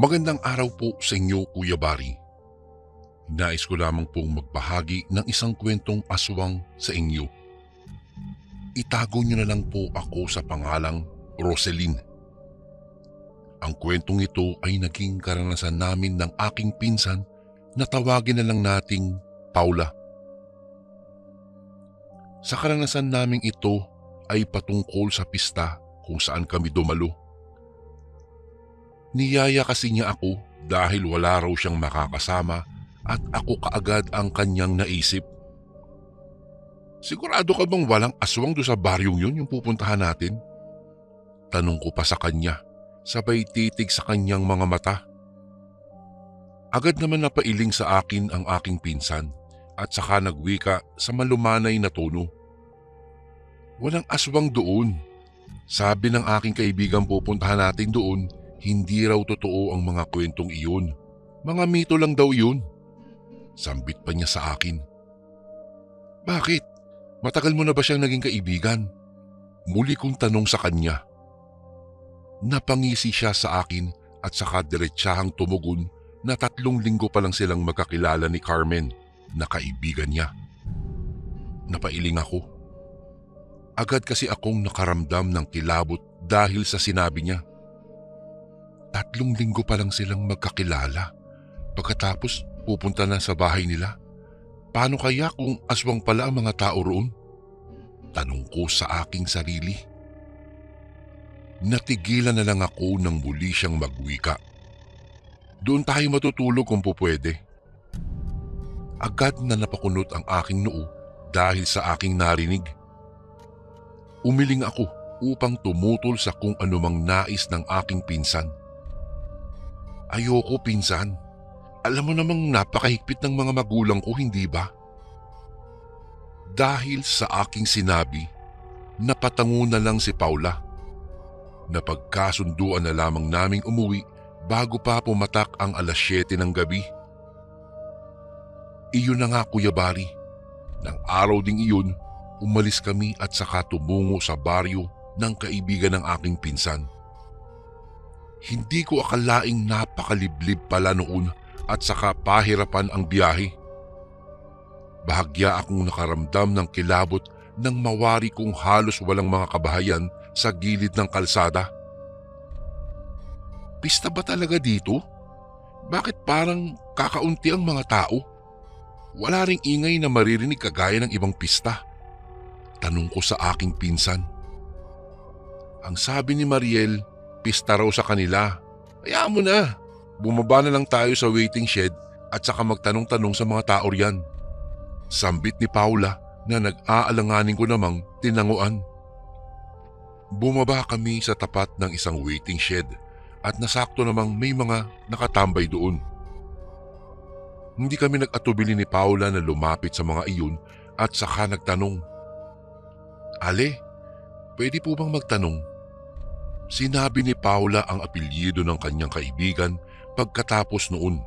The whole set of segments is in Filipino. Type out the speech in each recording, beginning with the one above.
Magandang araw po sa inyo, Kuya Bari. Nais ko lamang pong magbahagi ng isang kwentong aswang sa inyo. Itago niyo na lang po ako sa pangalang Roselyn. Ang kwentong ito ay naging karanasan namin ng aking pinsan na tawagin na lang nating Paula. Sa karanasan naming ito ay patungkol sa pista kung saan kami dumalo. Niyaya kasi niya ako dahil wala raw siyang makakasama at ako kaagad ang kanyang naisip. Sigurado ka bang walang aswang doon sa baryong yun yung pupuntahan natin? Tanong ko pa sa kanya, sabay titig sa kanyang mga mata. Agad naman napailing sa akin ang aking pinsan at saka nagwika sa malumanay na tono. Walang aswang doon. Sabi ng aking kaibigan pupuntahan natin doon, hindi raw totoo ang mga kwentong iyon. Mga mito lang daw yun. Sambit pa niya sa akin. Bakit? Matagal mo na ba siyang naging kaibigan? Muli kong tanong sa kanya. Napangisi siya sa akin at saka diretsahang tumugon na 3 linggo pa lang silang magkakilala ni Carmen na kaibigan niya. Napailing ako. Agad kasi akong nakaramdam ng kilabot dahil sa sinabi niya. 3 linggo pa lang silang magkakilala. Pagkatapos pupunta na sa bahay nila. Paano kaya kung aswang pala ang mga tao roon? Tanong ko sa aking sarili. Natigilan na lang ako nang muli siyang magwika. Doon tayo matutulog kung pupwede. Agad na napakunot ang aking noo dahil sa aking narinig. Umiling ako upang tumutol sa kung anumang nais ng aking pinsan. Ayoko, pinsan. Alam mo namang napakahigpit ng mga magulang ko, hindi ba? Dahil sa aking sinabi, napatango na lang si Paula. Napagkasunduan na lamang naming umuwi bago pa pumatak ang 7:00 ng gabi. Iyon na nga, Kuya Bari. Nang araw ding iyon, umalis kami at saka tumungo sa baryo ng kaibigan ng aking pinsan. Hindi ko akalaing napakaliblib pala noon at saka pahirapan ang biyahe. Bahagya akong nakaramdam ng kilabot nang mawari kong halos walang mga kabahayan sa gilid ng kalsada. Pista ba talaga dito? Bakit parang kakaunti ang mga tao? Wala ring ingay na maririnig kagaya ng ibang pista. Tanong ko sa aking pinsan. Ang sabi ni Mariel, pista raw sa kanila. Hayaan mo na. Bumaba na lang tayo sa waiting shed at saka magtanong-tanong sa mga tao riyan. Sambit ni Paula na nag-aalanganin ko namang tinanguan. Bumaba kami sa tapat ng isang waiting shed at nasakto namang may mga nakatambay doon. Hindi kami nag-atubili ni Paula na lumapit sa mga iyon at saka nagtanong. Ale, pwede po bang magtanong? Sinabi ni Paula ang apelyido ng kanyang kaibigan pagkatapos noon.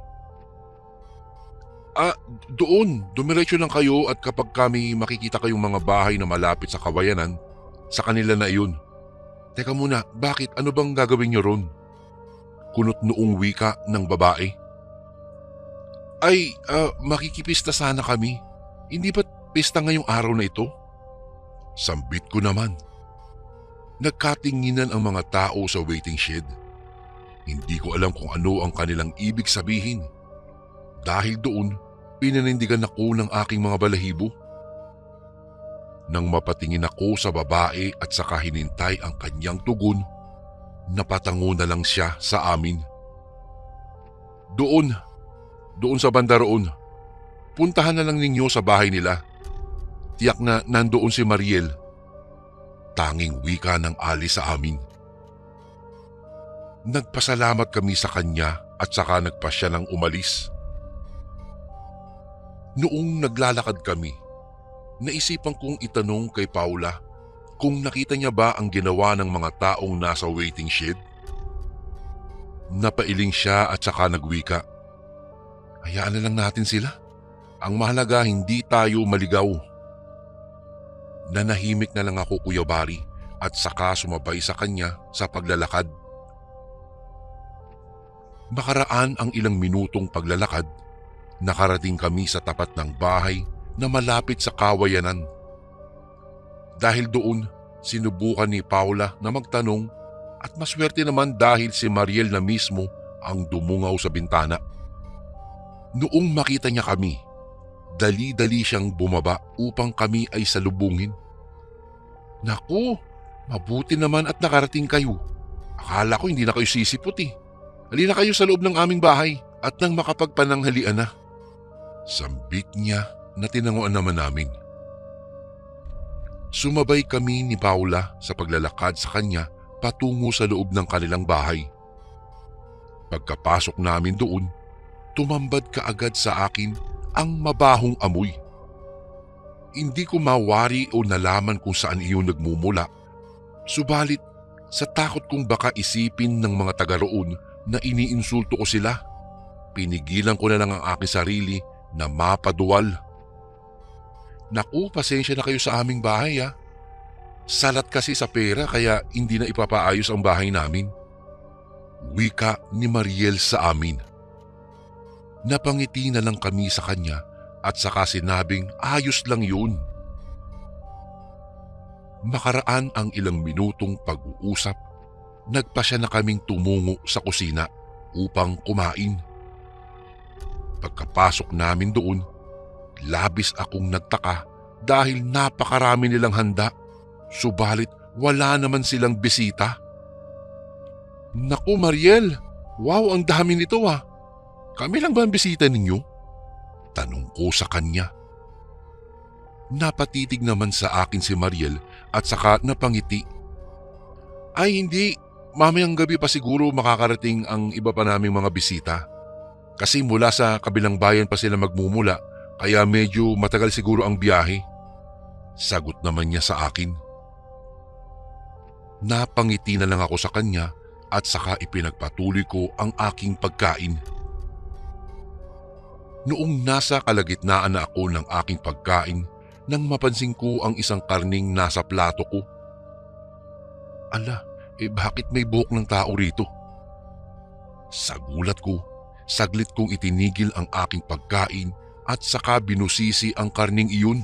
Doon, dumiretso lang kayo at kapag kami makikita kayong mga bahay na malapit sa kawayanan, sa kanila na iyon. Teka muna, bakit? Ano bang gagawin niyo ron? Kunot noong wika ng babae. Makikipista sana kami. Hindi ba't pista ngayong araw na ito? Sambit ko naman. Nagkatinginan ang mga tao sa waiting shed. Hindi ko alam kung ano ang kanilang ibig sabihin. Dahil doon, pinanindigan ako ng aking mga balahibo. Nang mapatingin ako sa babae at saka hinintay ang kanyang tugon, napatango na lang siya sa amin. Doon sa banda roon. Puntahan na lang ninyo sa bahay nila. Tiyak na nandoon si Mariel. Tanging wika ng ali sa amin. Nagpasalamat kami sa kanya at saka nagpasya ng umalis. Noong naglalakad kami, naisipan kong itanong kay Paula kung nakita niya ba ang ginawa ng mga taong nasa waiting shed. Napailing siya at saka nagwika. Hayaan na lang natin sila. Ang mahalaga hindi tayo maligaw. Nanahimik na lang ako, Kuya Bari, at saka sumabay sa kanya sa paglalakad. Makaraan ang ilang minutong paglalakad, nakarating kami sa tapat ng bahay na malapit sa kawayanan. Dahil doon, sinubukan ni Paula na magtanong at maswerte naman dahil si Mariel na mismo ang dumungaw sa bintana. Noong makita niya kami, dali-dali siyang bumaba upang kami ay salubungin. Naku, mabuti naman at nakarating kayo. Akala ko hindi na kayo sisipot eh. Halina kayo sa loob ng aming bahay at nang makapagpananghalian na. Sambit niya na tinanguan naman namin. Sumabay kami ni Paula sa paglalakad sa kanya patungo sa loob ng kanilang bahay. Pagkapasok namin doon, tumambad kaagad sa akin ang mabahong amoy. Hindi ko mawari o nalaman kung saan iyon nagmumula. Subalit, sa takot kong baka isipin ng mga taga roon na iniinsulto ko sila, pinigilan ko na lang ang aking sarili na mapaduwal. Naku, pasensya na kayo sa aming bahay ha. Salat kasi sa pera kaya hindi na ipapaayos ang bahay namin. Wika ni Mariel sa amin. Napangiti na lang kami sa kanya at saka sinabing ayos lang yun. Makaraan ang ilang minutong pag-uusap, nagpasya na kaming tumungo sa kusina upang kumain. Pagkapasok namin doon, labis akong nagtaka dahil napakarami nilang handa, subalit wala naman silang bisita. Naku Mariel, wow ang dami nito ah. Kami lang ba ang bisita ninyo? Tanong ko sa kanya. Napatitig naman sa akin si Mariel at saka napangiti. Ay hindi, mamayang gabi pa siguro makakarating ang iba pa naming mga bisita. Kasi mula sa kabilang bayan pa sila magmumula kaya medyo matagal siguro ang biyahe. Sagot naman niya sa akin. Napangiti na lang ako sa kanya at saka ipinagpatuloy ko ang aking pagkain. Noong nasa kalagitnaan na ako ng aking pagkain, nang mapansin ko ang isang karning nasa plato ko. Ala, bakit may buhok ng tao rito? Sa gulat ko, saglit kong itinigil ang aking pagkain at saka binusisi ang karning iyon.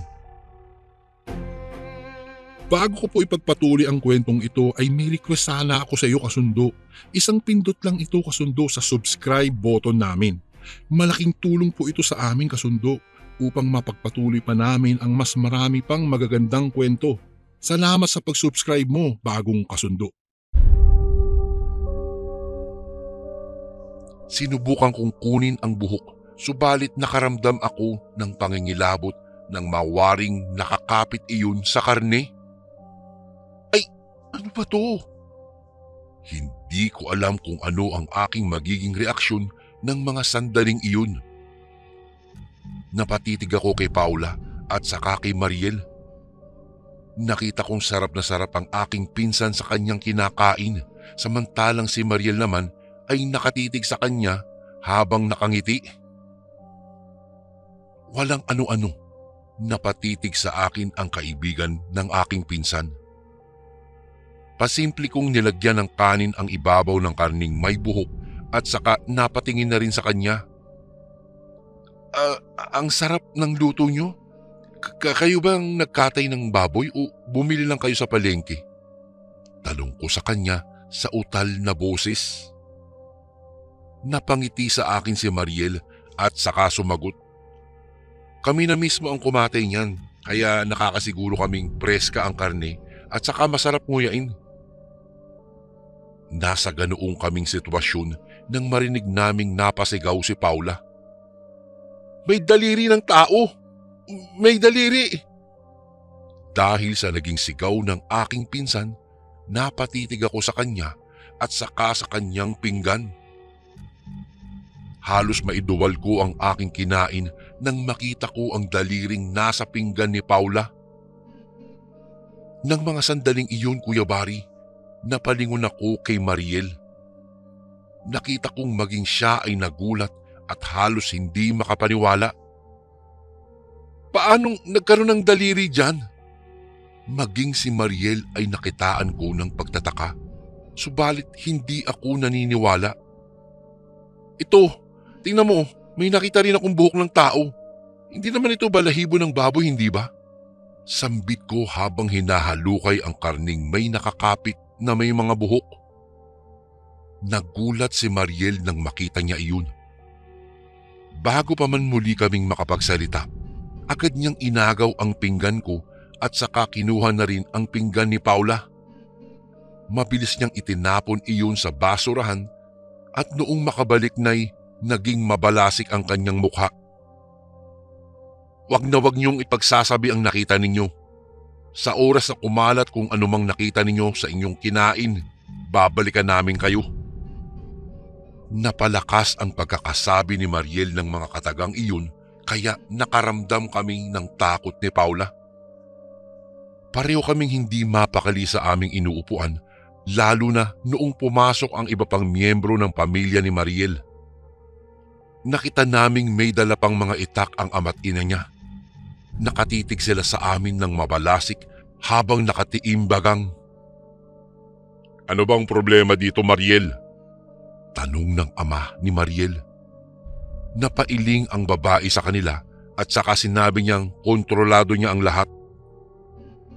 Bago ko po ipagpatuloy ang kwentong ito ay may request sana ako sa iyo kasundo. Isang pindot lang ito kasundo sa subscribe button namin. Malaking tulong po ito sa amin kasundo upang mapagpatuloy pa namin ang mas marami pang magagandang kwento. Salamat sa pag-subscribe mo, bagong kasundo. Sinubukan kong kunin ang buhok, subalit nakaramdam ako ng pangingilabot nang mawaring nakakapit iyon sa karne. Ay, ano ba to? Hindi ko alam kung ano ang aking magiging reaksyon ng mga sandaling iyon. Napatitig ako kay Paula at saka kay Mariel. Nakita kong sarap na sarap ang aking pinsan sa kanyang kinakain, samantalang si Mariel naman ay nakatitig sa kanya habang nakangiti. Walang ano-ano, napatitig sa akin ang kaibigan ng aking pinsan. Pasimple kong nilagyan ng kanin ang ibabaw ng karning may buhok at saka napatingin na rin sa kanya. Ang sarap ng luto nyo. Kayo bang nagkatay ng baboy o bumili lang kayo sa palengke? Talong ko sa kanya sa utal na boses. Napangiti sa akin si Mariel at saka sumagot. Kami na mismo ang kumatay niyan, kaya nakakasiguro kaming preska ang karne at saka masarap nguyain. Nasa ganoong kaming sitwasyon nang marinig naming napasigaw si Paula. May daliri ng tao! May daliri! Dahil sa naging sigaw ng aking pinsan, napatitig ako sa kanya at saka sa kanyang pinggan. Halos maiduwal ko ang aking kinain nang makita ko ang daliring nasa pinggan ni Paula. Nang mga sandaling iyon, Kuya Bari, napalingon ako kay Mariel. Nakita kong maging siya ay nagulat at halos hindi makapaniwala. Paanong nagkaroon ng daliri dyan? Maging si Mariel ay nakitaan ko ng pagtataka, subalit hindi ako naniniwala. Ito, tingnan mo, may nakita rin akong buhok ng tao. Hindi naman ito balahibo ng baboy, hindi ba? Sambit ko habang hinahalukay ang karning may nakakapit na may mga buhok. Nagulat si Mariel nang makita niya iyon. Bago pa man muli kaming makapagsalita, agad niyang inagaw ang pinggan ko at saka kinuha na rin ang pinggan ni Paula. Mabilis niyang itinapon iyon sa basurahan at noong makabalik na'y naging mabalasik ang kanyang mukha. Wag na wag niyong ipagsasabi ang nakita ninyo. Sa oras na kumalat kung anumang nakita ninyo sa inyong kinain, babalikan namin kayo. Napalakas ang pagkakasabi ni Mariel ng mga katagang iyon kaya nakaramdam kami ng takot ni Paula. Pareho kaming hindi mapakali sa aming inuupuan, lalo na noong pumasok ang iba pang miyembro ng pamilya ni Mariel. Nakita naming may dala pang mga itak ang ama't ina niya. Nakatitig sila sa amin ng mabalasik habang nakatiimbagang. Ano bang problema dito, Mariel? Tanong ng ama ni Mariel. Napailing ang babae sa kanila at saka sinabi niyang kontrolado niya ang lahat.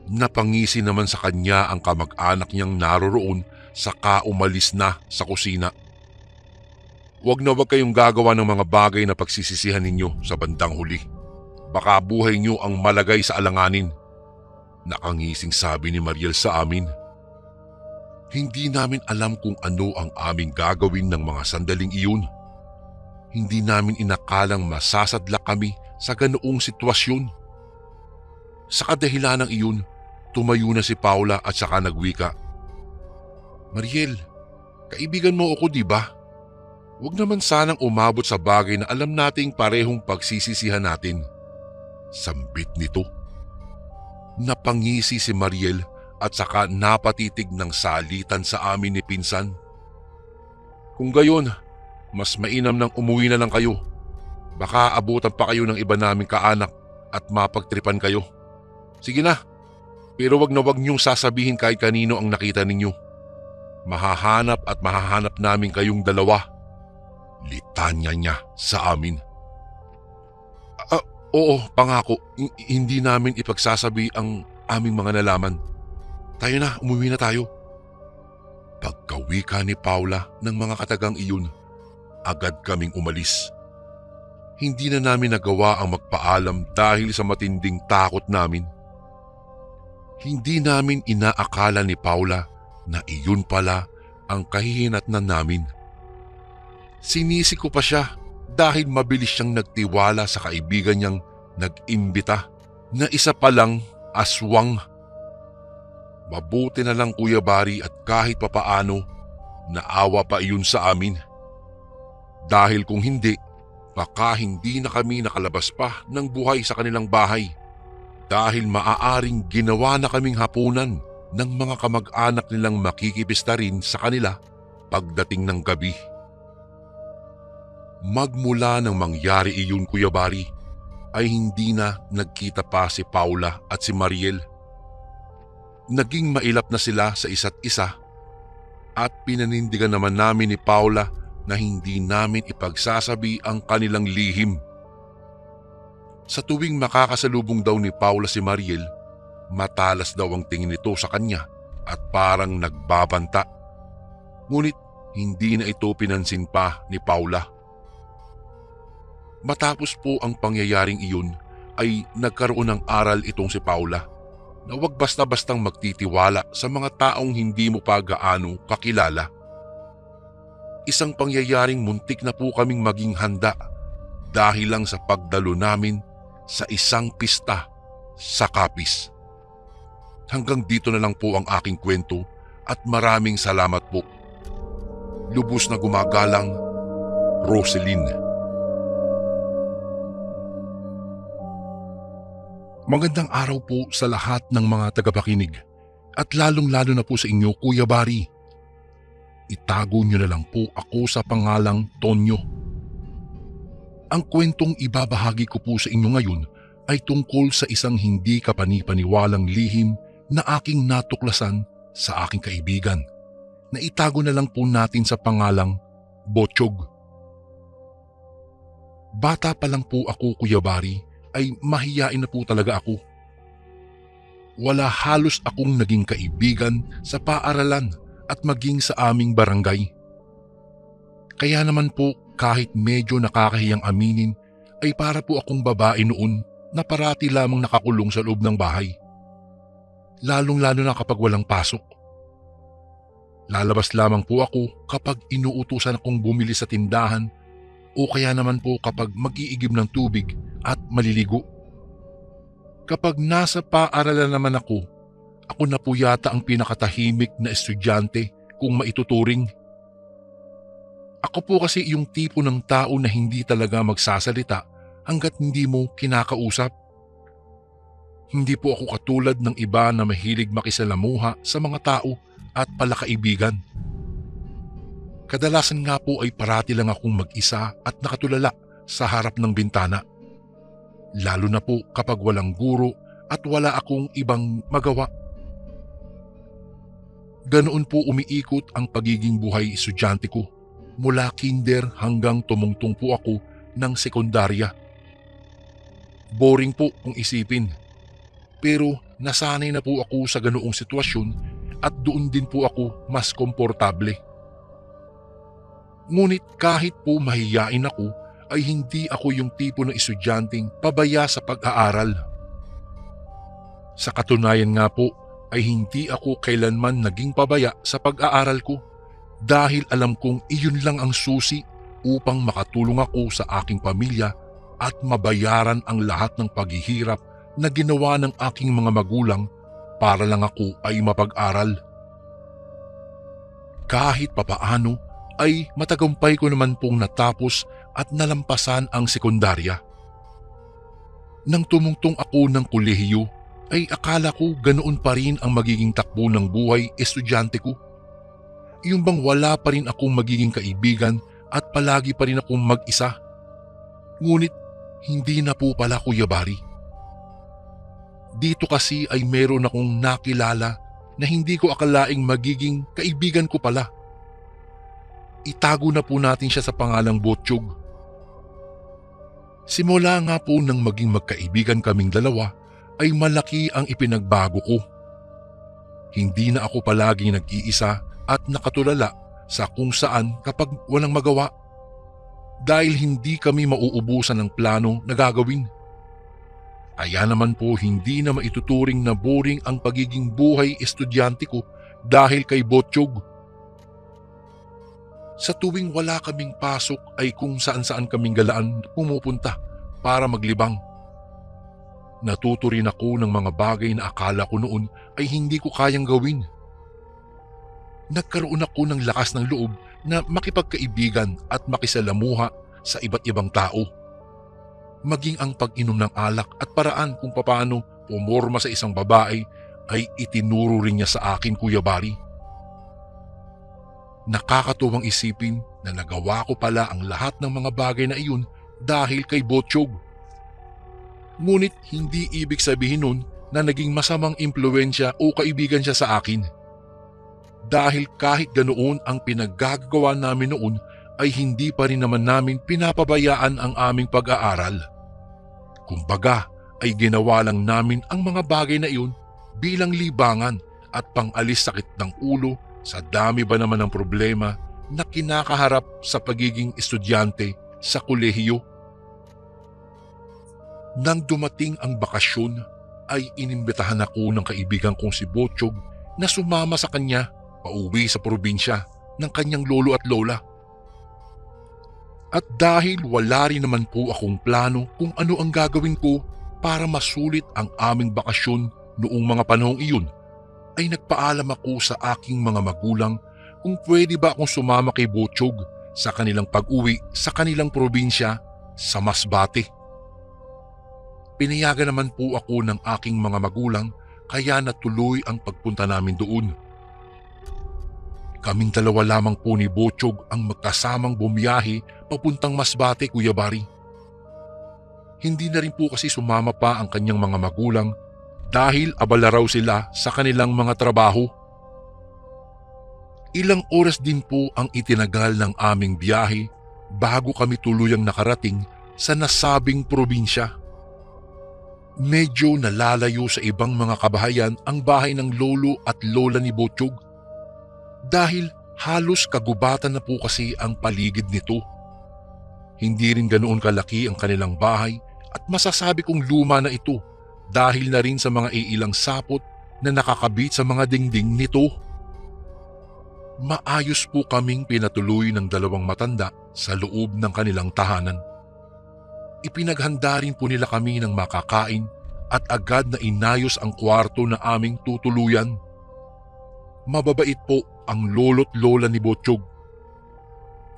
Napangisi naman sa kanya ang kamag-anak niyang naroroon saka umalis na sa kusina. Huwag na huwag kayong gagawa ng mga bagay na pagsisisihan ninyo sa bandang huli. Baka buhay niyo ang malagay sa alanganin. Nakangising sabi ni Mariel sa amin. Hindi namin alam kung ano ang aming gagawin ng mga sandaling iyon. Hindi namin inakalang masasadla kami sa ganoong sitwasyon. Sa kadahilanang iyon, tumayo na si Paula at saka nagwika. Mariel, kaibigan mo ako, di ba? Huwag naman sanang umabot sa bagay na alam nating parehong pagsisisihan natin. Sambit nito. Napangisi si Mariel at saka napatitig ng salitan sa amin ni pinsan. Kung gayon, mas mainam nang umuwi na lang kayo. Baka abutan pa kayo ng iba naming kaanak at mapagtripan kayo. Sige na, pero wag na wag niyong sasabihin kahit kanino ang nakita ninyo. Mahahanap at mahahanap namin kayong dalawa. Litanya niya sa amin. Oo, pangako, hindi namin ipagsasabi ang aming mga nalaman. Tayo na, umuwi na tayo. Pagkawika ni Paula ng mga katagang iyon, agad kaming umalis. Hindi na namin nagawa ang magpaalam dahil sa matinding takot namin. Hindi namin inaakala ni Paula na iyon pala ang kahihinatnan namin. Sinisi ko pa siya dahil mabilis siyang nagtiwala sa kaibigan niyang nag-imbita na isa palang aswang. Mabuti na lang Kuya Bari at kahit papaano naawa pa iyon sa amin. Dahil kung hindi, baka hindi na kami nakalabas pa ng buhay sa kanilang bahay. Dahil maaaring ginawa na kaming hapunan ng mga kamag-anak nilang makikipista rin sa kanila pagdating ng gabi. Magmula nang mangyari iyon Kuya Bari, ay hindi na nagkita pa si Paula at si Mariel. Naging mailap na sila sa isa't isa at pinanindigan naman namin ni Paula na hindi namin ipagsasabi ang kanilang lihim. Sa tuwing makakasalubong daw ni Paula si Mariel, matalas daw ang tingin nito sa kanya at parang nagbabanta. Ngunit hindi na ito pinansin pa ni Paula. Matapos po ang pangyayaring iyon ay nagkaroon ng aral itong si Paula na huwag basta-bastang magtitiwala sa mga taong hindi mo pa gaano kakilala. Isang pangyayaring muntik na po kaming maging handa dahil lang sa pagdalo namin sa isang pista sa Capiz. Hanggang dito na lang po ang aking kwento at maraming salamat po. Lubos na gumagalang, Roseline. Magandang araw po sa lahat ng mga tagapakinig at lalong-lalo na po sa inyo Kuya Bari. Itago niyo na lang po ako sa pangalang Tonyo. Ang kwentong ibabahagi ko po sa inyo ngayon ay tungkol sa isang hindi kapani-paniwalang lihim na aking natuklasan sa aking kaibigan na itago na lang po natin sa pangalang Botsyog. Bata pa lang po ako, Kuya Bari, ay mahiyain na po talaga ako. Wala halos akong naging kaibigan sa paaralan at maging sa aming barangay. Kaya naman po kahit medyo nakakahiyang aminin ay para po akong babae noon na parati lamang nakakulong sa loob ng bahay. Lalong-lalo na kapag walang pasok. Lalabas lamang po ako kapag inuutusan akong bumili sa tindahan o kaya naman po kapag mag-iigib ng tubig at maliligo. Kapag nasa paaralan naman ako na po yata ang pinakatahimik na estudyante kung maituturing. Ako po kasi yung tipo ng tao na hindi talaga magsasalita hanggat hindi mo kinakausap. Hindi po ako katulad ng iba na mahilig makisalamuha sa mga tao at palakaibigan. Kadalasan nga po ay parati lang akong mag-isa at nakatulala sa harap ng bintana. Lalo na po kapag walang guro at wala akong ibang magawa. Ganoon po umiikot ang pagiging buhay estudyante ko mula kinder hanggang tumungtong po ako ng sekundarya. Boring po kung isipin. Pero nasanay na po ako sa ganoong sitwasyon at doon din po ako mas komportable. Ngunit kahit po mahiyain ako ay hindi ako yung tipo ng estudyanteng pabaya sa pag-aaral. Sa katunayan nga po ay hindi ako kailanman naging pabaya sa pag-aaral ko dahil alam kong iyon lang ang susi upang makatulong ako sa aking pamilya at mabayaran ang lahat ng paghihirap na ginawa ng aking mga magulang para lang ako ay mapag-aral. Kahit papaano ay matagumpay ko naman pong natapos at nalampasan ang sekundarya. Nang tumungtong ako ng kolehiyo ay akala ko ganoon pa rin ang magiging takbo ng buhay estudyante ko. Yung bang wala pa rin akong magiging kaibigan at palagi pa rin akong mag-isa. Ngunit hindi na po pala, Kuya Bari. Dito kasi ay meron akong nakilala na hindi ko akalaing magiging kaibigan ko pala. Itago na po natin siya sa pangalang Botsyog. Simula nga po nang maging magkaibigan kaming dalawa ay malaki ang ipinagbago ko. Hindi na ako palaging nag-iisa at nakatulala sa kung saan kapag walang magawa dahil hindi kami mauubusan ng plano na gagawin. Kaya naman po hindi na maituturing na boring ang pagiging buhay estudyante ko dahil kay Botsyog. Sa tuwing wala kaming pasok ay kung saan-saan kaming galaan pumupunta para maglibang. Natuto rin ako ng mga bagay na akala ko noon ay hindi ko kayang gawin. Nagkaroon ako ng lakas ng loob na makipagkaibigan at makisalamuha sa iba't ibang tao. Maging ang pag-inom ng alak at paraan kung paano pumorma sa isang babae ay itinuro rin niya sa akin, Kuya Bari. Nakakatuwang isipin na nagawa ko pala ang lahat ng mga bagay na iyon dahil kay Botsyog. Ngunit hindi ibig sabihin nun na naging masamang impluensya o kaibigan siya sa akin. Dahil kahit ganoon ang pinaggagawa namin noon ay hindi pa rin naman namin pinapabayaan ang aming pag-aaral. Kumbaga ay ginawa lang namin ang mga bagay na iyon bilang libangan at pang-alis sakit ng ulo sa dami ba naman ng problema na kinakaharap sa pagiging estudyante sa kolehiyo. Nang dumating ang bakasyon ay inimbitahan ako ng kaibigan kong si Botsyog na sumama sa kanya pauwi sa probinsya ng kanyang lolo at lola. At dahil wala rin naman po akong plano kung ano ang gagawin ko para masulit ang aming bakasyon noong mga panahong iyon, ay nagpaalam ako sa aking mga magulang kung pwede ba akong sumama kay Botsyog sa kanilang pag-uwi sa kanilang probinsya sa Masbate. Pinayagan naman po ako ng aking mga magulang kaya natuloy ang pagpunta namin doon. Kaming dalawa lamang po ni Botsyog ang magkasamang bumiyahe papuntang Masbate, Kuya Bari. Hindi na rin po kasi sumama pa ang kanyang mga magulang dahil abala raw sila sa kanilang mga trabaho. Ilang oras din po ang itinagal ng aming biyahe bago kami tuluyang nakarating sa nasabing probinsya. Medyo nalalayo sa ibang mga kabahayan ang bahay ng lolo at lola ni Botsyog dahil halos kagubatan na po kasi ang paligid nito. Hindi rin ganoon kalaki ang kanilang bahay at masasabi kong luma na ito dahil na rin sa mga iilang sapot na nakakabit sa mga dingding nito. Maayos po kaming pinatuloy ng dalawang matanda sa loob ng kanilang tahanan. Ipinaghanda rin po nila kami ng makakain at agad na inayos ang kwarto na aming tutuluyan. Mababait po ang lolo't lola ni Botsyog.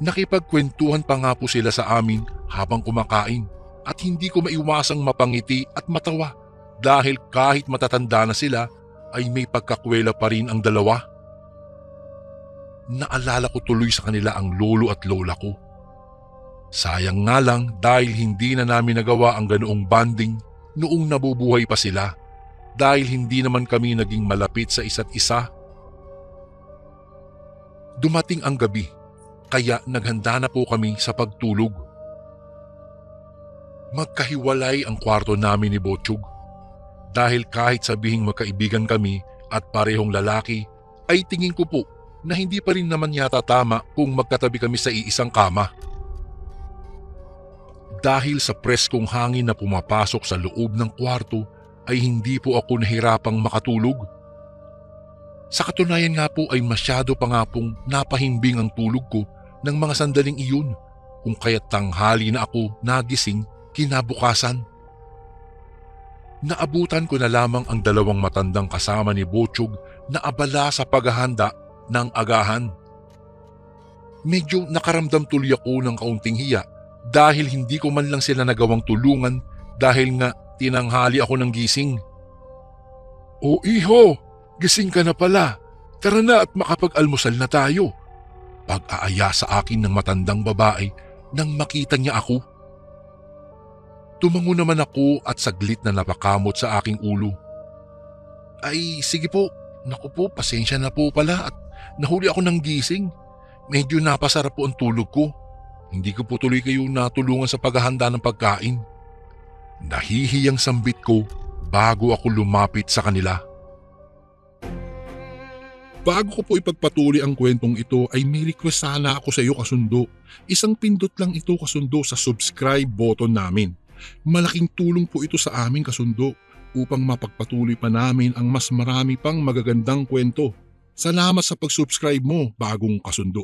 Nakipagkwentuhan pa nga po sila sa amin habang kumakain at hindi ko maiwasang mapangiti at matawa dahil kahit matatanda na sila ay may pagkakwela pa rin ang dalawa. Naalala ko tuloy sa kanila ang lolo at lola ko. Sayang nga lang dahil hindi na namin nagawa ang ganoong bonding noong nabubuhay pa sila dahil hindi naman kami naging malapit sa isa't isa. Dumating ang gabi kaya naghanda na po kami sa pagtulog. Magkahiwalay ang kwarto namin ni Botsyog dahil kahit sabihing magkaibigan kami at parehong lalaki ay tingin ko po na hindi pa rin naman yata tama kung magkatabi kami sa iisang kama. Dahil sa preskong hangin na pumapasok sa loob ng kwarto ay hindi po ako nahirapang makatulog. Sa katunayan nga po ay masyado pa nga pong napahimbing ang tulog ko ng mga sandaling iyon kung kaya't tanghali na ako nagising kinabukasan. Naabutan ko na lamang ang dalawang matandang kasama ni Botsyog na abala sa paghahanda ng agahan. Medyo nakaramdam tuloy ako ng kaunting hiya dahil hindi ko man lang sila nagawang tulungan dahil nga tinanghali ako ng gising. "O iho, gising ka na pala. Tara na at makapag-almusal na tayo." Pag-aaya sa akin ng matandang babae nang makita niya ako. Tumango naman ako at saglit na napakamot sa aking ulo. "Ay sige po, naku po pasensya na po pala at nahuli ako ng gising. Medyo napasarap po ang tulog ko. Hindi ko po tuloy kayo natulungan sa paghahanda ng pagkain." Nahihiyang sambit ko bago ako lumapit sa kanila. Bago ko po ipagpatuloy ang kwentong ito ay may request sana ako sa iyo kasundo. Isang pindot lang ito kasundo sa subscribe button namin. Malaking tulong po ito sa amin kasundo upang mapagpatuloy pa namin ang mas marami pang magagandang kwento. Salamat sa pag-subscribe mo bagong kasundo.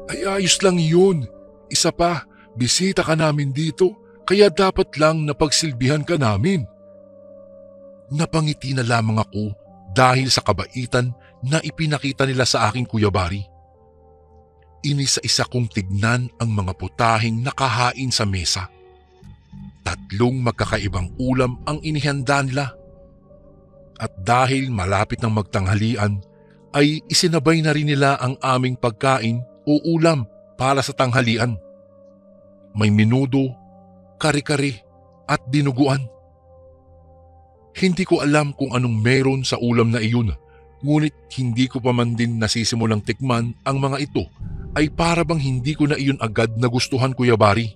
"Ay ayos lang yun. Isa pa, bisita ka namin dito kaya dapat lang napagsilbihan ka namin." Napangiti na lamang ako dahil sa kabaitan na ipinakita nila sa aking kuyabari. Inisa-isa kong tignan ang mga putahing nakahain sa mesa. 3 magkakaibang ulam ang inihanda nila. At dahil malapit ng magtanghalian, ay isinabay na rin nila ang aming pagkain o ulam para sa tanghalian. May menudo, kare-kare at dinuguan. Hindi ko alam kung anong meron sa ulam na iyon, ngunit hindi ko pa man din nasisimulang tikman ang mga ito ay para bang hindi ko na iyon agad nagustuhan, Kuya Bari.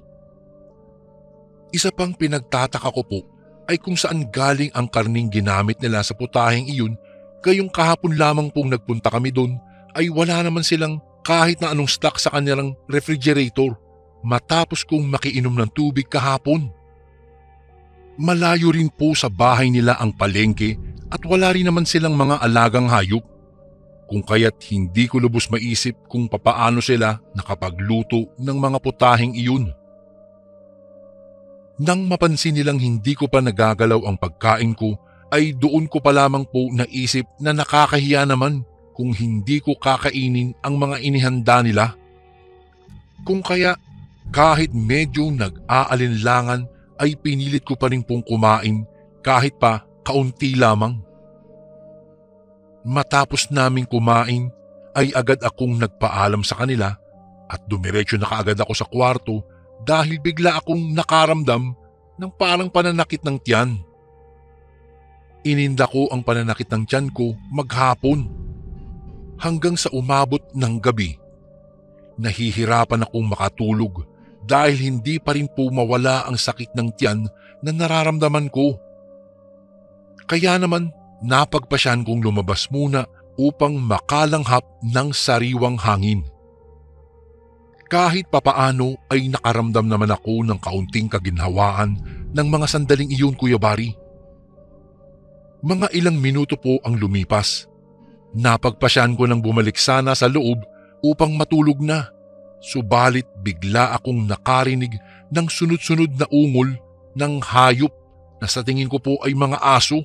Isa pang pinagtataka ko po ay kung saan galing ang karning ginamit nila sa putaheng iyon, gayong kahapon lamang pong nagpunta kami doon ay wala naman silang kahit na anong stock sa kanilang refrigerator matapos kong makiinom ng tubig kahapon. Malayo rin po sa bahay nila ang palengke at wala rin naman silang mga alagang hayop. Kung kaya't hindi ko lubos maisip kung papaano sila nakapagluto ng mga putaheng iyon. Nang mapansin nilang hindi ko pa nagagalaw ang pagkain ko, ay doon ko pa lamang po naisip na nakakahiya naman kung hindi ko kakainin ang mga inihanda nila. Kung kaya kahit medyo nag-aalinlangan ay pinilit ko pa rin pong kumain kahit pa kaunti lamang. Matapos naming kumain ay agad akong nagpaalam sa kanila at dumiretso na kaagad ako sa kwarto dahil bigla akong nakaramdam ng parang pananakit ng tiyan. Ininda ko ang pananakit ng tiyan ko maghapon hanggang sa umabot ng gabi. Nahihirapan akong makatulog dahil hindi pa rin po mawala ang sakit ng tiyan na nararamdaman ko. Kaya naman napagpasyan kong lumabas muna upang makalanghap ng sariwang hangin. Kahit papaano ay nakaramdam naman ako ng kaunting kaginhawaan ng mga sandaling iyon, Kuya Bari. Mga ilang minuto po ang lumipas. Napagpasyan ko ng bumalik sana sa loob upang matulog na. Subalit bigla akong nakarinig ng sunod-sunod na ungol ng hayop na sa tingin ko po ay mga aso.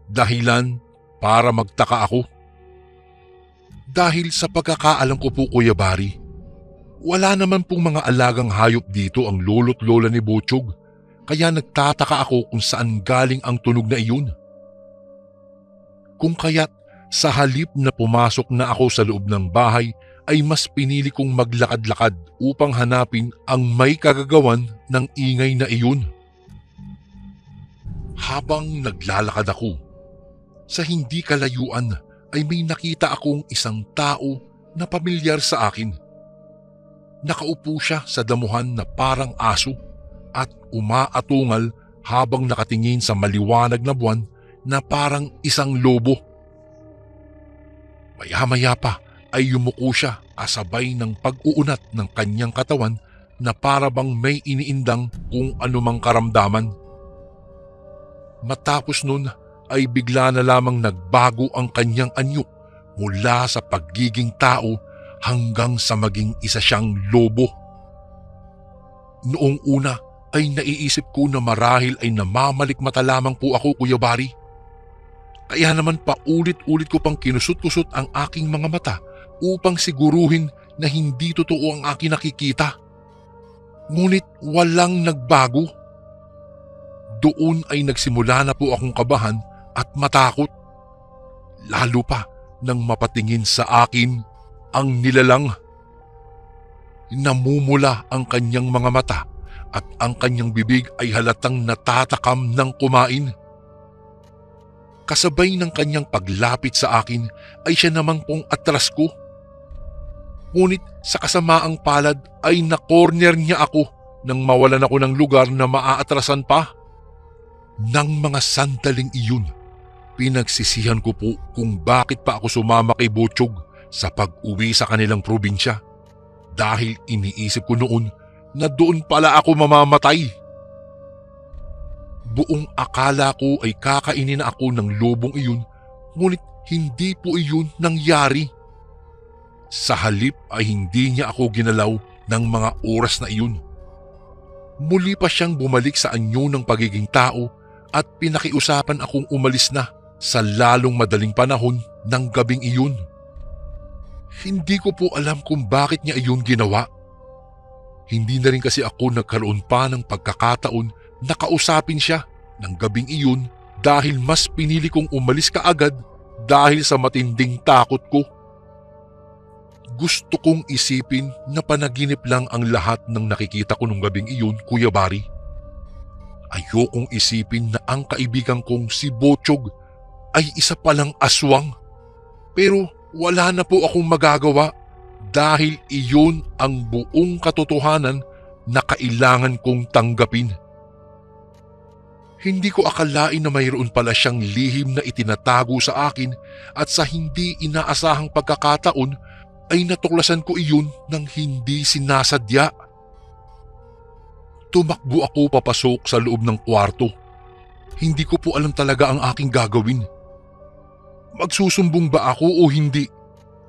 Dahilan para magtaka ako. Dahil sa pagkakaalam ko po, Kuya Bari, wala naman pong mga alagang hayop dito ang lolo't lola ni Butchog, kaya nagtataka ako kung saan galing ang tunog na iyon. Kung kaya't sa halip na pumasok na ako sa loob ng bahay ay mas pinili kong maglakad-lakad upang hanapin ang may kagagawan ng ingay na iyon. Habang naglalakad ako, sa hindi kalayuan ay may nakita akong isang tao na pamilyar sa akin. Nakaupo siya sa damuhan na parang aso at umaatungal habang nakatingin sa maliwanag na buwan na parang isang lobo. Maya-maya pa ay yumuko siya kasabay ng pag-uunat ng kanyang katawan na para bang may iniindang kung anumang karamdaman. Matapos nun ay bigla na lamang nagbago ang kanyang anyo mula sa pagiging tao hanggang sa maging isa siyang lobo. Noong una ay naiisip ko na marahil ay namamalikmata lamang po ako, Kuya Bari. Kaya naman paulit-ulit ko pang kinusot-kusot ang aking mga mata upang siguruhin na hindi totoo ang aking nakikita. Ngunit walang nagbago. Doon ay nagsimula na po akong kabahan at matakot. Lalo pa nang mapatingin sa akin ang nilalang. Namumula ang kanyang mga mata at ang kanyang bibig ay halatang natatakam ng kumain. Kasabay ng kanyang paglapit sa akin ay siya naman pong atras ko. Ngunit sa kasamaang palad ay na-corner niya ako nang mawalan ako ng lugar na maaatrasan pa. Nang mga sandaling iyon, pinagsisihan ko po kung bakit pa ako sumama kay Butchog sa pag-uwi sa kanilang probinsya. Dahil iniisip ko noon na doon pala ako mamamatay. Buong akala ko ay kakainin na ako ng lobong iyon, ngunit hindi po iyon nangyari. Sa halip ay hindi niya ako ginalaw ng mga oras na iyon. Muli pa siyang bumalik sa anyo ng pagiging tao at pinakiusapan akong umalis na sa lalong madaling panahon ng gabing iyon. Hindi ko po alam kung bakit niya iyon ginawa. Hindi na rin kasi ako nagkaroon pa ng pagkakataon na kausapin siya ng gabing iyon dahil mas pinili kong umalis kaagad dahil sa matinding takot ko. Gusto kong isipin na panaginip lang ang lahat ng nakikita ko nung gabing iyon, Kuya Bari. Ayokong isipin na ang kaibigan kong si Butchog ay isa palang aswang. Pero wala na po akong magagawa dahil iyon ang buong katotohanan na kailangan kong tanggapin. Hindi ko akalain na mayroon pala siyang lihim na itinatago sa akin at sa hindi inaasahang pagkakataon ay natuklasan ko iyon ng hindi sinasadya. Tumakbo ako papasok sa loob ng kwarto. Hindi ko po alam talaga ang aking gagawin. Magsusumbong ba ako o hindi?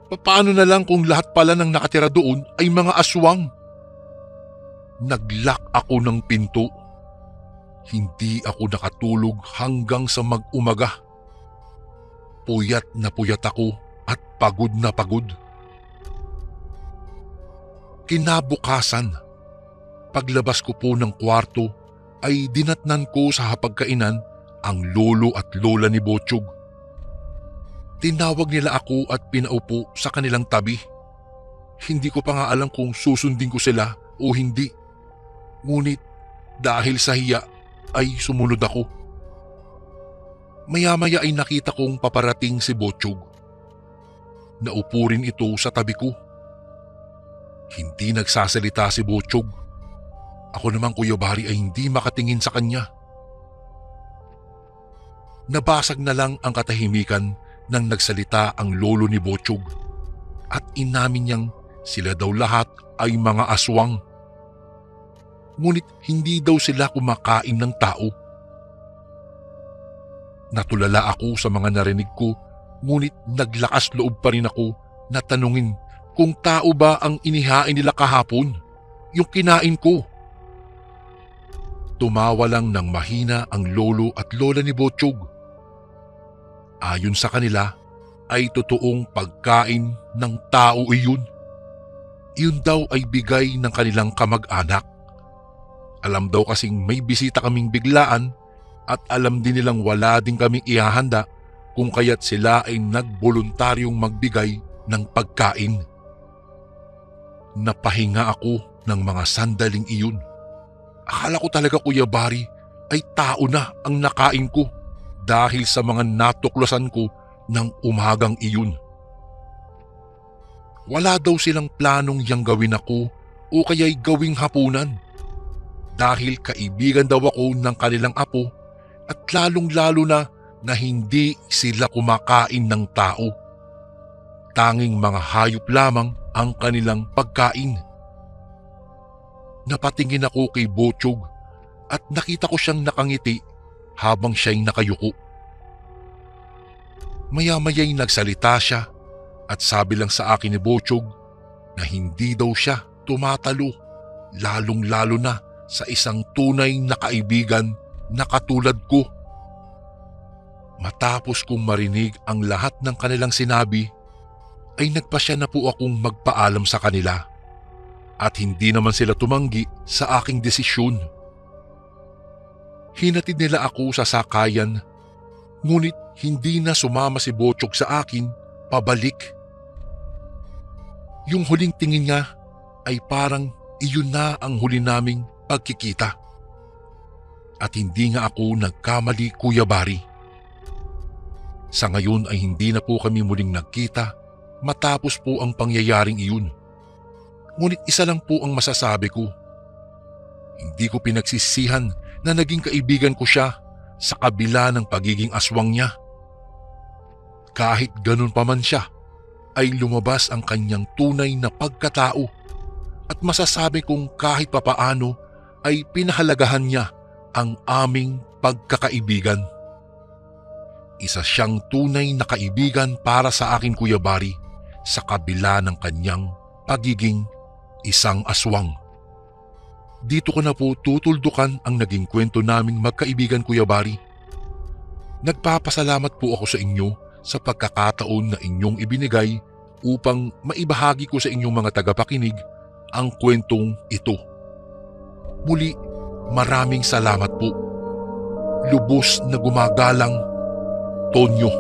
Paano na lang kung lahat pala ng nakatira doon ay mga aswang? Naglock ako ng pinto. Hindi ako nakatulog hanggang sa mag-umaga. Puyat ako at pagod na pagod. Kinabukasan, paglabas ko po ng kwarto ay dinatnan ko sa hapagkainan ang lolo at lola ni Butchog. Tinawag nila ako at pinaupo sa kanilang tabi. Hindi ko pa nga alam kung susundin ko sila o hindi. Ngunit dahil sa hiya ay sumunod ako. Maya-maya ay nakita kong paparating si Butchog. Naupo rin ito sa tabi ko. Hindi nagsasalita si Butchog. Ako naman, Kuya Bari, ay hindi makatingin sa kanya. Nabasag na lang ang katahimikan nang nagsalita ang lolo ni Butchog at inamin niyang sila daw lahat ay mga aswang. Ngunit hindi daw sila kumakain ng tao. Natulala ako sa mga narinig ko, ngunit naglakas loob pa rin ako na tanungin kung tao ba ang inihain nila kahapon, yung kinain ko. Tumawa lang ng mahina ang lolo at lola ni Butchog. Ayon sa kanila ay totoong pagkain ng tao iyon. Iyon daw ay bigay ng kanilang kamag-anak. Alam daw kasing may bisita kaming biglaan at alam din nilang wala din kaming ihahanda kung kaya't sila ay nagboluntaryong magbigay ng pagkain. Napahinga ako ng mga sandaling iyon. Akala ko talaga, Kuya Bari, ay tao na ang nakain ko dahil sa mga natuklasan ko ng umagang iyon. Wala daw silang planong yang gawin ako o kaya'y gawing hapunan dahil kaibigan daw ako ng kanilang apo at lalong-lalo na hindi sila kumakain ng tao. Tanging mga hayop lamang ang kanilang pagkain. Napatingin ako kay Butchog at nakita ko siyang nakangiti habang siya'y nakayuko. Maya-maya'y nagsalita siya at sabi lang sa akin ni Butchog na hindi daw siya tumatalo, lalong-lalo na sa isang tunay na kaibigan na katulad ko. Matapos kong marinig ang lahat ng kanilang sinabi, ay nagpasya na po akong magpaalam sa kanila at hindi naman sila tumanggi sa aking desisyon. Hinatid nila ako sa sakayan, ngunit hindi na sumama si Butchog sa akin pabalik. Yung huling tingin niya ay parang iyon na ang huli naming pagkikita. At hindi nga ako nagkamali, Kuya Bari. Sa ngayon ay hindi na po kami muling nagkita matapos po ang pangyayaring iyon. Ngunit isa lang po ang masasabi ko. Hindi ko pinagsisihan na naging kaibigan ko siya sa kabila ng pagiging aswang niya. Kahit ganun pa man siya, ay lumabas ang kanyang tunay na pagkatao at masasabi kong kahit papaano ay pinahalagahan niya ang aming pagkakaibigan. Isa siyang tunay na kaibigan para sa akin, Kuya Bari, sa kabila ng kanyang pagiging isang aswang. Dito ko na po tutuldukan ang naging kwento naming magkaibigan, Kuya Bari. Nagpapasalamat po ako sa inyo sa pagkakataon na inyong ibinigay upang maibahagi ko sa inyong mga tagapakinig ang kwentong ito. Muli, maraming salamat po. Lubos na gumagalang, Tonyo.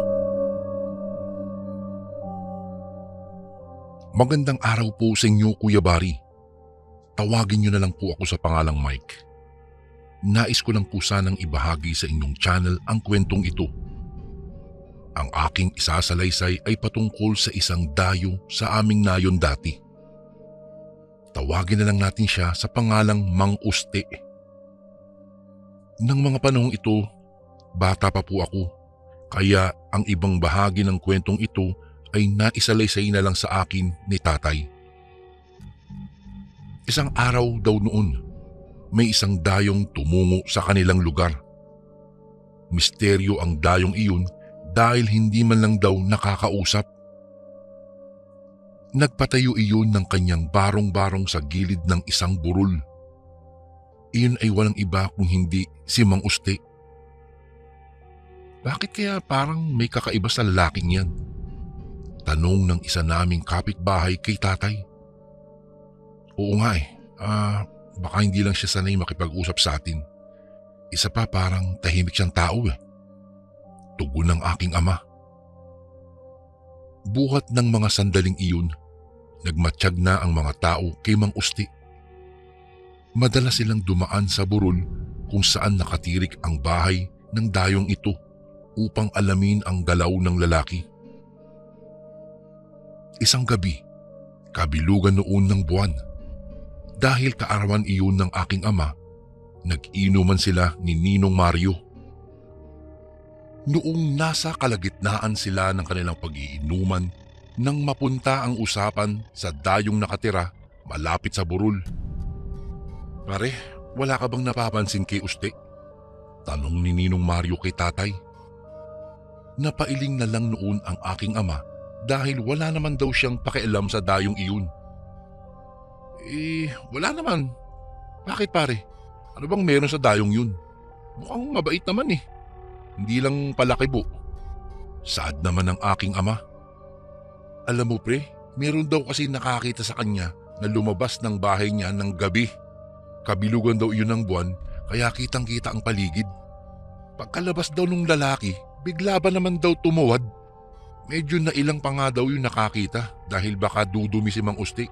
Magandang araw po sa inyo, Kuya Bari. Tawagin niyo na lang po ako sa pangalang Mike. Nais ko lang po sanang ibahagi sa inyong channel ang kwentong ito. Ang aking isasalaysay ay patungkol sa isang dayo sa aming nayon dati. Tawagin na lang natin siya sa pangalang Mang Uste. Nang mga panahong ito, bata pa po ako, kaya ang ibang bahagi ng kwentong ito ay naisalaysay na lang sa akin ni tatay. Isang araw daw noon, may isang dayong tumungo sa kanilang lugar. Misteryo ang dayong iyon dahil hindi man lang daw nakakausap. Nagpatayo iyon ng kanyang barong-barong sa gilid ng isang burol. Iyon ay walang iba kung hindi si Mang Uste. Bakit kaya parang may kakaiba sa lalaking yan? Tanong ng isa naming kapitbahay kay tatay. Oo nga baka hindi lang siya sanay makipag-usap sa atin. Isa pa parang tahimik siyang tao Tugon ng aking ama. Buhat ng mga sandaling iyon, nagmatsyag na ang mga tao kay Mang Uste. Madalas silang dumaan sa burol kung saan nakatirik ang bahay ng dayong ito upang alamin ang galaw ng lalaki. Isang gabi, Kabilugan noon ng buwan. Dahil kaarawan iyon ng aking ama, nag-inuman sila ni Ninong Mario. Noong nasa kalagitnaan sila ng kanilang pag-iinuman, nang mapunta ang usapan sa dayong nakatira malapit sa burol. Pare, wala ka bang napapansin kay Uste? Tanong ni Ninong Mario kay tatay. Napailing na lang noon ang aking ama dahil wala naman daw siyang pakialam sa dayong iyon. Wala naman. Bakit pare? Ano bang meron sa dayong yun? Mukhang mabait naman eh. Hindi lang palakibo. Saad naman ng aking ama. Alam mo pre, meron daw kasi nakakita sa kanya na lumabas ng bahay niya ng gabi. Kabilugan daw iyon ng buwan kaya kitang kita ang paligid. Pagkalabas daw nung lalaki, bigla ba naman daw tumuwad? Medyo nailang pa nga daw yung nakakita dahil baka dudumi si Mang Uste.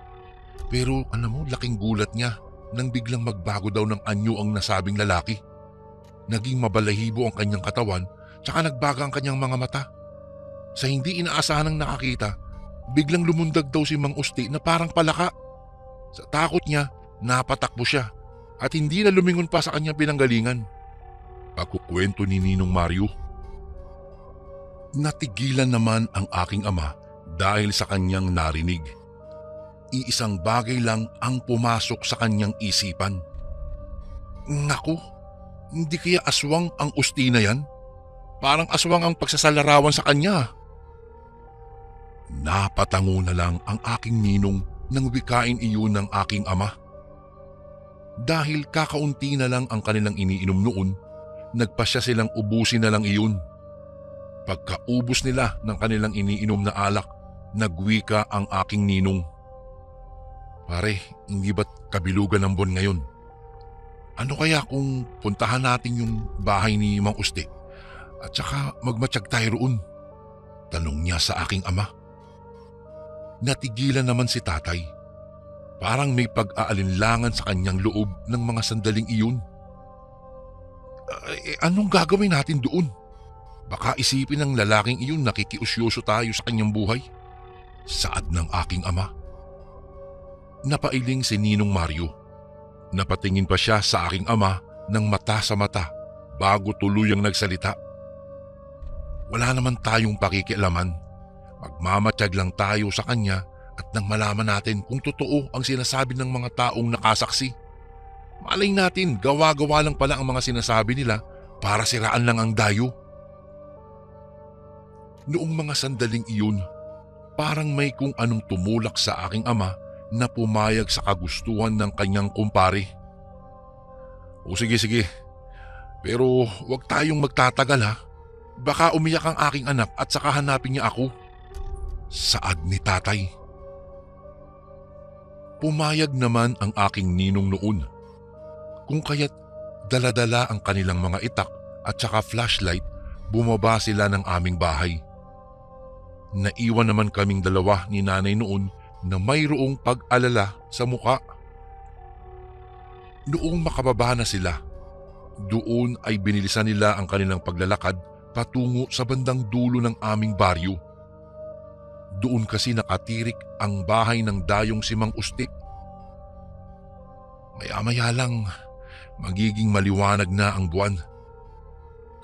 Pero alam mo, laking gulat niya nang biglang magbago daw ng anyo ang nasabing lalaki. Naging mabalahibo ang kanyang katawan tsaka nagbaga ang kanyang mga mata. Sa hindi inaasahan ng nakakita, biglang lumundag daw si Mang Uste na parang palaka. Sa takot niya, napatakbo siya at hindi na lumingon pa sa kanyang pinanggalingan. Pagkukwento ni Ninong Mario. Natigilan naman ang aking ama dahil sa kanyang narinig. Iisang bagay lang ang pumasok sa kanyang isipan. Naku, hindi kaya aswang ang Uste na yan? Parang aswang ang pagsasalarawan sa kanya. Napatango na lang ang aking ninong nang wikain iyon ng aking ama. Dahil kakaunti na lang ang kanilang iniinom noon, nagpasya silang ubusin na lang iyon. Pagkaubos nila ng kanilang iniinom na alak, nagwika ang aking ninong. Pare, hindi ba't kabilugan ng buwan ngayon? Ano kaya kung puntahan natin yung bahay ni Mang Uste at saka magmatsyag tayo roon? Tanong niya sa aking ama. Natigilan naman si tatay. Parang may pag-aalinlangan sa kanyang loob ng mga sandaling iyon. Anong gagawin natin doon? Baka isipin ng lalaking iyon nakikiusyoso tayo sa kanyang buhay. Saad ng aking ama. Napailing si Ninong Mario. Napatingin pa siya sa aking ama ng mata sa mata bago tuluyang nagsalita. Wala naman tayong pakikialaman. Magmamatsyag lang tayo sa kanya at nang malaman natin kung totoo ang sinasabi ng mga taong nakasaksi. Malay natin, gawa-gawa lang pala ang mga sinasabi nila para siraan lang ang dayo. Noong mga sandaling iyon, parang may kung anong tumulak sa aking ama na pumayag sa kagustuhan ng kanyang kumpare. O sige, pero huwag tayong magtatagal ha. Baka umiyak ang aking anak at saka hanapin niya ako. Saad ni tatay. Pumayag naman ang aking ninong noon. Kung kaya't daladala ang kanilang mga itak at saka flashlight, bumaba sila ng aming bahay. Naiwan naman kaming dalawa ni nanay noon na mayroong pag-alala sa muka. Noong makababa na sila, doon ay binilisan nila ang kanilang paglalakad patungo sa bandang dulo ng aming baryo. Doon kasi nakatirik ang bahay ng dayong si Mang Uste. Maya-maya lang, magiging maliwanag na ang buwan.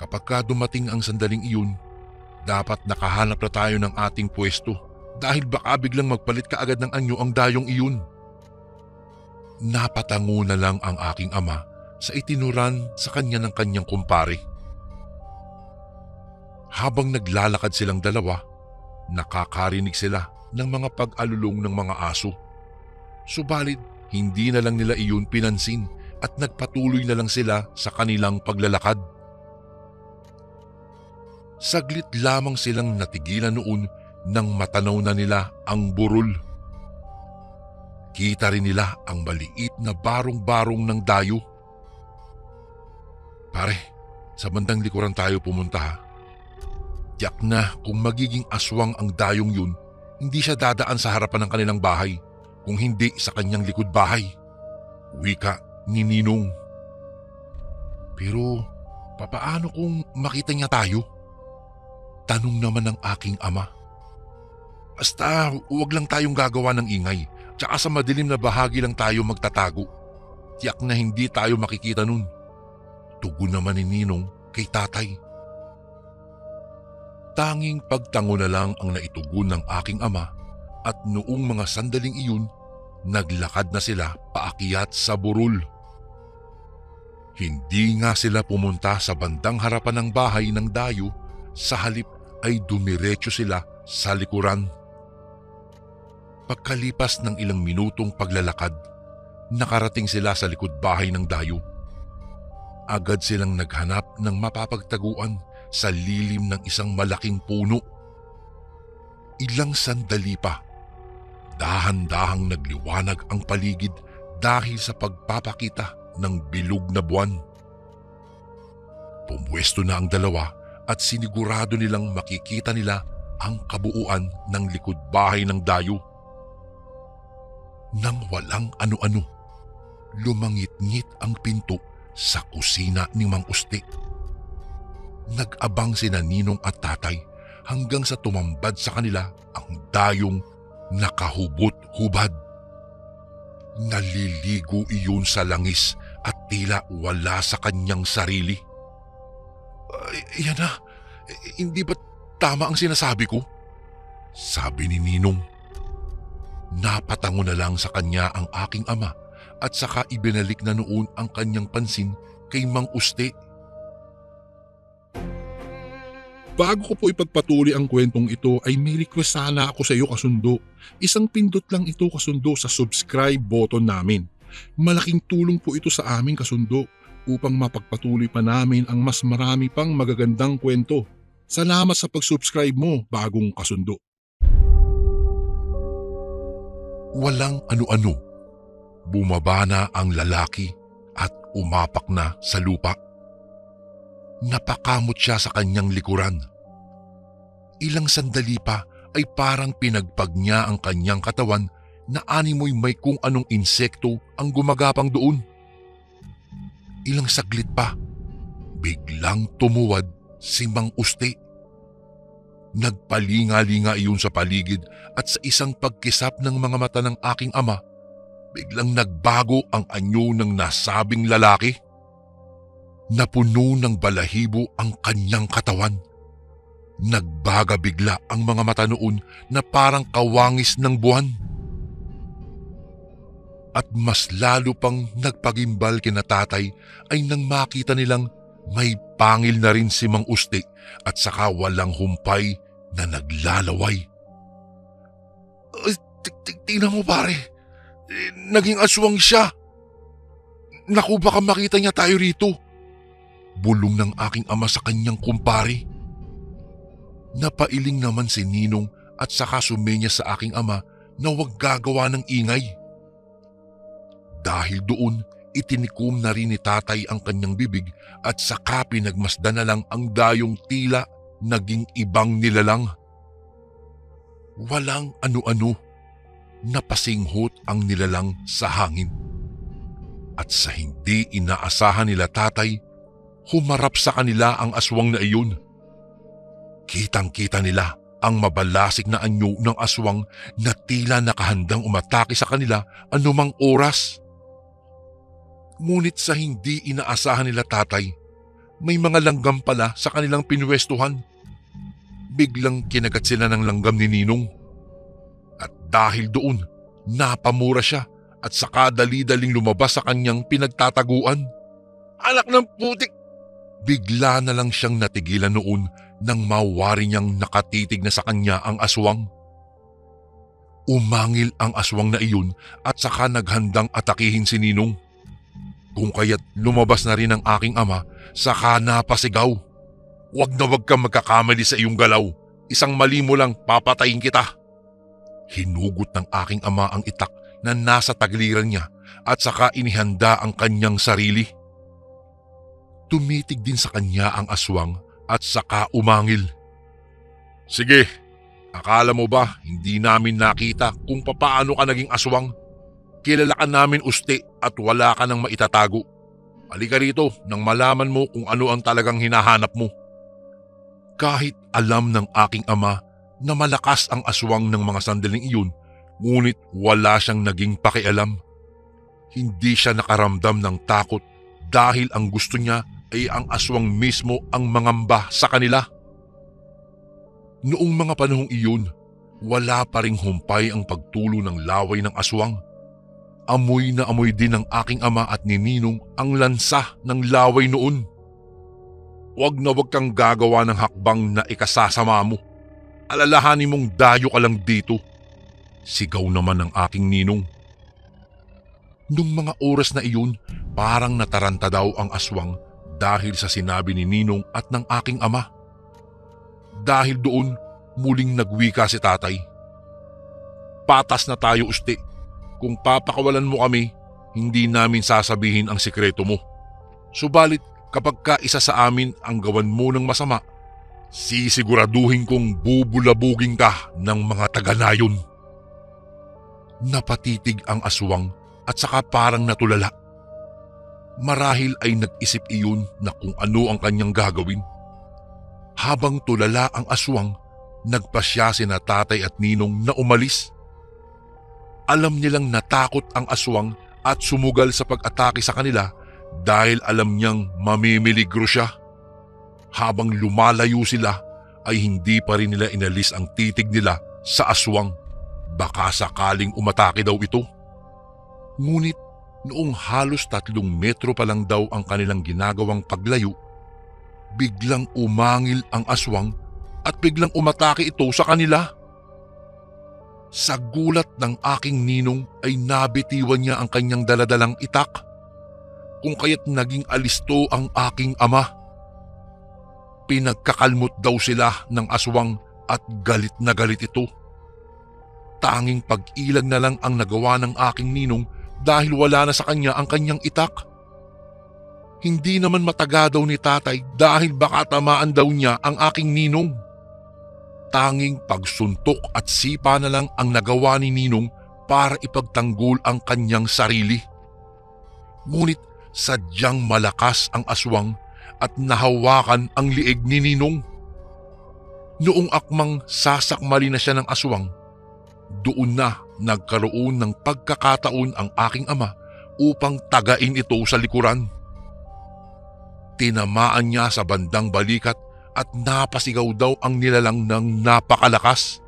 Kapag ka dumating ang sandaling iyon, dapat nakahanap na tayo ng ating pwesto dahil baka biglang magpalit ka agad ng anyo ang dayong iyon. Napatango na lang ang aking ama sa itinuran sa kanya ng kanyang kumpare. Habang naglalakad silang dalawa, nakakarinig sila ng mga pag-alulong ng mga aso. Subalit hindi na lang nila iyon pinansin at nagpatuloy na lang sila sa kanilang paglalakad. Saglit lamang silang natigilan noon nang matanaw na nila ang burol. Kita rin nila ang maliit na barong-barong ng dayo. Pare, sa bandang likuran tayo pumunta ha. Tiyak na kung magiging aswang ang dayong yun, hindi siya dadaan sa harapan ng kanilang bahay, kung hindi sa kanyang likod bahay. Wika ni Ninong. Pero papaano kung makita niya tayo? Tanong naman ng aking ama. Basta huwag lang tayong gagawa ng ingay Tsaka sa madilim na bahagi lang tayo magtatago. Tiyak na hindi tayo makikita nun. Tugon naman ni Ninong kay tatay. Tanging pagtango na lang ang naitugon ng aking ama at noong mga sandaling iyon, naglakad na sila paakyat sa burol. Hindi nga sila pumunta sa bandang harapan ng bahay ng dayo, sa halip ay dumiretso sila sa likuran. Pagkalipas ng ilang minutong paglalakad, nakarating sila sa likod bahay ng dayo. Agad silang naghanap ng mapapagtaguan sa lilim ng isang malaking puno. Ilang sandali pa, dahan-dahang nagliwanag ang paligid dahil sa pagpapakita ng bilog na buwan. Pumwesto na ang dalawa at sinigurado nilang makikita nila ang kabuuan ng likod bahay ng dayo. Nang walang ano-ano, lumangit-ngit ang pinto sa kusina ni Mang Uste. Nag-abang sina Ninong at tatay hanggang sa tumambad sa kanila ang dayong nakahubot-hubad. Naliligo iyon sa langis at tila wala sa kanyang sarili. Yan na, hindi ba tama ang sinasabi ko? Sabi ni Ninong. Napatango na lang sa kanya ang aking ama at saka ibinalik na noon ang kanyang pansin kay Mang Uste. Bago ko po ipagpatuloy ang kwentong ito ay may request sana ako sa iyo kasundo. Isang pindot lang ito kasundo sa subscribe button namin. Malaking tulong po ito sa amin kasundo upang mapagpatuloy pa namin ang mas marami pang magagandang kwento. Salamat sa pag-subscribe mo, bagong kasundo. Walang ano-ano. Bumaba na ang lalaki at umapak na sa lupa. Napakamot siya sa kanyang likuran. Ilang sandali pa ay parang pinagpag niya ang kanyang katawan na animoy may kung anong insekto ang gumagapang doon. Ilang saglit pa, biglang tumuwad si Mang Uste. Nagpalinga-linga iyon sa paligid at sa isang pagkisap ng mga mata ng aking ama, biglang nagbago ang anyo ng nasabing lalaki. Napuno ng balahibo ang kanyang katawan. Nagbaga bigla ang mga mata noon na parang kawangis ng buwan. At mas lalo pang nagpagimbal kina tatay ay nang makita nilang may pangil na rin si Mang Uste at saka walang humpay na naglalaway. Tingnan mo pare, naging aswang siya. Naku, baka makita niya tayo rito. Bulong ng aking ama sa kanyang kumpare. Napailing naman si Ninong at saka sumenya sa aking ama na huwag gagawa ng ingay. Dahil doon, itinikom na rin ni tatay ang kanyang bibig at saka pinagmasdan na lang ang dayong tila naging ibang nilalang. Walang ano-ano, napasinghot ang nilalang sa hangin. At sa hindi inaasahan nila tatay, humarap sa kanila ang aswang na iyon. Kitang-kita nila ang mabalasik na anyo ng aswang na tila nakahandang umatake sa kanila anumang oras. Ngunit sa hindi inaasahan nila tatay, may mga langgam pala sa kanilang pinwestuhan. Biglang kinagat sila ng langgam ni Ninong. At dahil doon, napamura siya at saka dali-daling lumabas sa kanyang pinagtataguan. Anak ng putik! Bigla na lang siyang natigilan noon nang mawari niyang nakatitig na sa kanya ang aswang. Umangil ang aswang na iyon at saka naghandang atakihin si Ninong. Kung kaya't lumabas na rin ang aking ama, saka napasigaw. Wag na wag kang magkakamali sa iyong galaw. Isang mali mo lang, papatayin kita. Hinugot ng aking ama ang itak na nasa tagliran niya at saka inihanda ang kanyang sarili. Tumitig din sa kanya ang aswang at saka umangil. Sige, akala mo ba hindi namin nakita kung papaano ka naging aswang? Kilala ka namin Uste at wala ka nang maitatago. Halika rito nang malaman mo kung ano ang talagang hinahanap mo. Kahit alam ng aking ama na malakas ang aswang ng mga sandaling iyon, Ngunit wala siyang naging pakialam. Hindi siya nakaramdam ng takot dahil ang gusto niya ay ang aswang mismo ang mangamba sa kanila. Noong mga panahong iyon, wala pa ring humpay ang pagtulo ng laway ng aswang. Amoy na amoy din ng aking ama at ni Ninong ang lansa ng laway noon. Huwag na huwag kang gagawa ng hakbang na ikasasama mo. Alalahanin mong dayo ka lang dito. Sigaw naman ng aking Ninong. Nung mga oras na iyon, parang nataranta daw ang aswang dahil sa sinabi ni Ninong at ng aking ama. Dahil doon, muling nagwika si tatay. Patas na tayo, usti. Kung papakawalan mo kami, hindi namin sasabihin ang sikreto mo. Subalit kapag ka isa sa amin ang gawan mo ng masama, sisiguraduhin kong bubulabugin ka ng mga taga-nayon. Napatitig ang aswang at saka parang natulala. Marahil ay nag-isip iyon na kung ano ang kanyang gagawin. Habang tulala ang aswang, nagpasya sina tatay at Ninong na umalis. Alam nilang natakot ang aswang at sumugal sa pag-atake sa kanila dahil alam niyang mamimiligro siya. Habang lumalayo sila ay hindi pa rin nila inalis ang titig nila sa aswang. Baka sakaling umatake daw ito. Ngunit noong halos 3 metro pa lang daw ang kanilang ginagawang paglayo, biglang umangil ang aswang at biglang umatake ito sa kanila. Sa gulat ng aking Ninong ay nabitiwan niya ang kanyang daladalang itak, kung kaya't naging alisto ang aking ama. Pinagkakalmot daw sila ng aswang at galit na galit ito. Tanging pag-ilag na lang ang nagawa ng aking Ninong dahil wala na sa kanya ang kanyang itak. Hindi naman mataga daw ni tatay dahil baka tamaan daw niya ang aking Ninong. Tanging pagsuntok at sipa na lang ang nagawa ni Ninong para ipagtanggol ang kanyang sarili. Ngunit sadyang malakas ang aswang at nahawakan ang liig ni Ninong. Noong akmang sasakmali na siya ng aswang, doon na nagkaroon ng pagkakataon ang aking ama upang tagain ito sa likuran. Tinamaan niya sa bandang balikat at napasigaw daw ang nilalang ng napakalakas.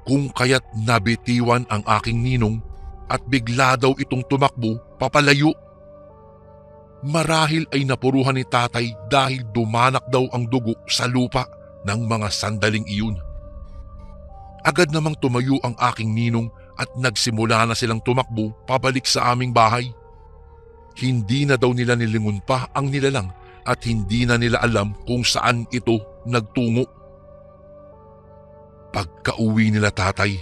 Kung kaya't nabitiwan ang aking Ninong at bigla daw itong tumakbo papalayo. Marahil ay napuruhan ni tatay dahil dumanak daw ang dugo sa lupa ng mga sandaling iyon. Agad namang tumayo ang aking Ninong at nagsimula na silang tumakbo pabalik sa aming bahay. Hindi na daw nila nilingon pa ang nilalang at hindi na nila alam kung saan ito nagtungo. Pagka-uwi nila tatay,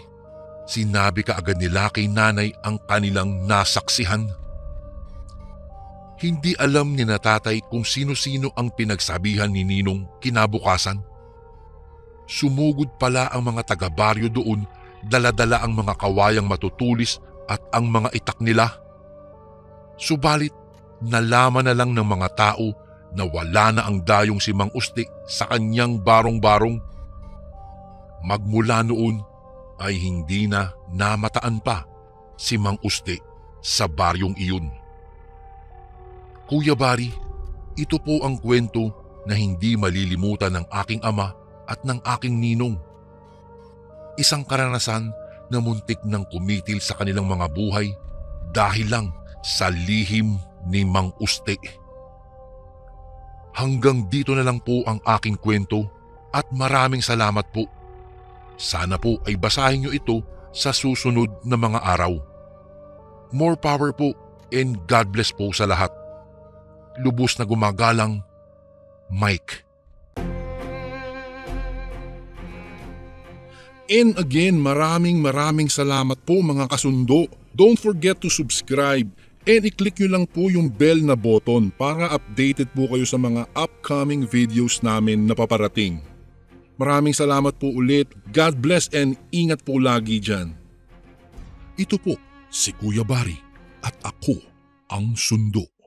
sinabi kaagad nila kay nanay ang kanilang nasaksihan. Hindi alam ni na tatay kung sino-sino ang pinagsabihan ni Ninong kinabukasan. Sumugod pala ang mga taga-baryo doon, dala-dala ang mga kawayang matutulis at ang mga itak nila. Subalit, nalaman na lang ng mga tao na wala na ang dayong si Mang Usti sa kanyang barong-barong. Magmula noon ay hindi na namataan pa si Mang Usti sa baryong iyon. Kuya Bari, ito po ang kwento na hindi malilimutan ng aking ama at ng aking Ninong. Isang karanasan na muntik nang kumitil sa kanilang mga buhay dahil lang sa lihim ni Mang Usti. Hanggang dito na lang po ang aking kwento at maraming salamat po. Sana po ay basahin niyo ito sa susunod na mga araw. More power po and God bless po sa lahat. Lubos na gumagalang, Mike. And again, maraming salamat po mga kasundo. Don't forget to subscribe and i-click nyo lang po yung bell na button para updated po kayo sa mga upcoming videos namin na paparating. Maraming salamat po ulit. God bless and ingat po lagi dyan. Ito po si Kuya Bari at ako ang Sundo.